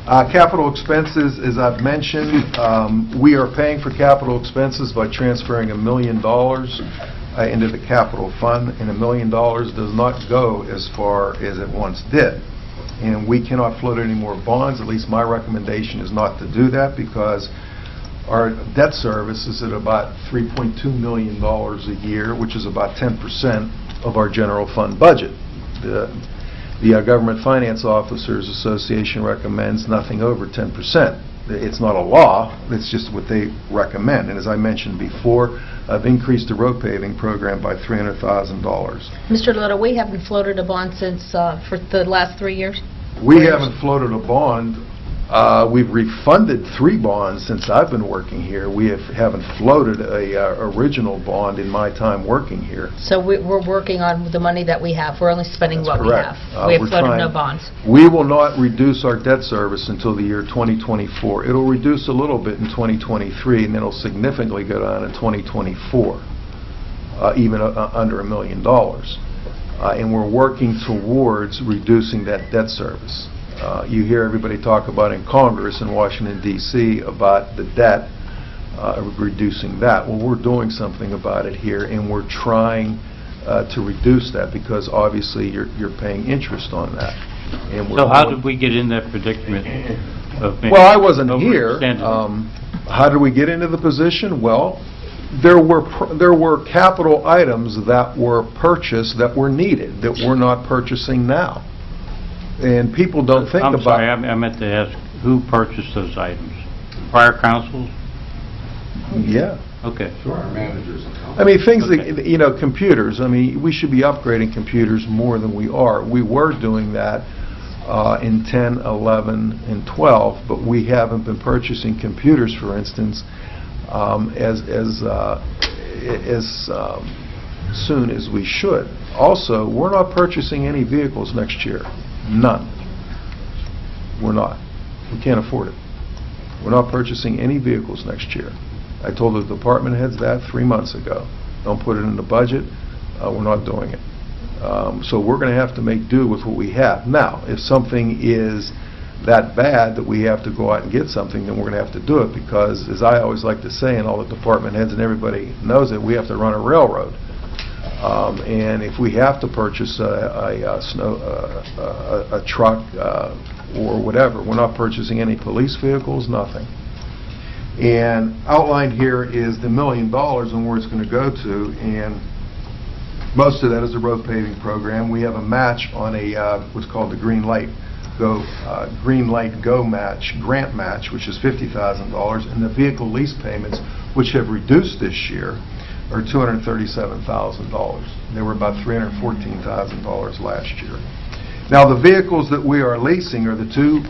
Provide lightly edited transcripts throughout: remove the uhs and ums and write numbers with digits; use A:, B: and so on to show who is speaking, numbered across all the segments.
A: Capital expenses, as I've mentioned, we are paying for capital expenses by transferring $1 million into the capital fund, and $1 million does not go as far as it once did. And we cannot float any more bonds. At least my recommendation is not to do that, because our debt service is at about $3.2 million a year, which is about 10% of our general fund budget. The Government Finance Officers Association recommends nothing over 10%. It's not a law, it's just what they recommend. And as I mentioned before, I've increased the road paving program by $300,000.
B: Mr. Little, we haven't floated a bond since for the last 3 years?
A: We haven't floated a bond. We've refunded 3 bonds since I've been working here. We haven't floated a original bond in my time working here.
B: So we're working on the money that we have. We're only spending
A: That's
B: what
A: correct.
B: we have. We have
A: We're
B: floated
A: trying.
B: no bonds.
A: We will not reduce our debt service until the year 2024. It'll reduce a little bit in 2023, and then it'll significantly go down in 2024, even under $1 million. And we're working towards reducing that debt service. You hear everybody talk about in Congress in Washington, D.C. about the debt, reducing that. Well, we're doing something about it here, and we're trying to reduce that, because obviously you're paying interest on that. And
C: So how did we get in that predicament of being
A: Well, I wasn't here.
C: overextended?
A: How did we get into the position? Well, there were capital items that were purchased that were needed, that we're not purchasing now. And people don't think
C: I'm
A: about...
C: sorry, I meant to ask, who purchased those items? Prior councils?
A: Yeah.
C: Okay.
A: I mean, things that, you know, computers, I mean, we should be upgrading computers more than we are. We were doing that in 10, 11, and 12, but we haven't been purchasing computers, for instance, as soon as we should. Also, we're not purchasing any vehicles next year. None. We're not. We can't afford it. We're not purchasing any vehicles next year. I told the department heads that 3 months ago. Don't put it in the budget. We're not doing it. So we're going to have to make do with what we have. Now, if something is that bad that we have to go out and get something, then we're going to have to do it, because, as I always like to say, and all the department heads and everybody knows it, we have to run a railroad. And if we have to purchase a truck or whatever, we're not purchasing any police vehicles, nothing. And outlined here is the $1 million and where it's going to go to, and most of that is a road paving program. We have a match on a what's called the Green Light Go match, grant match, which is $50,000, and the vehicle lease payments, which have reduced this year, are $237,000. They were about $314,000 last year. Now, the vehicles that we are leasing are the 2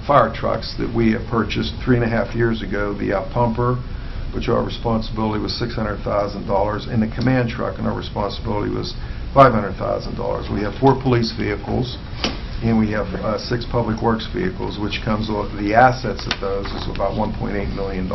A: fire trucks that we have purchased 3.5 years ago, the pumper, which our responsibility was $600,000, and the command truck, and our responsibility was $500,000. We have 4 police vehicles, and we have 6 public works vehicles, which comes with the assets of those is about $1.8 million.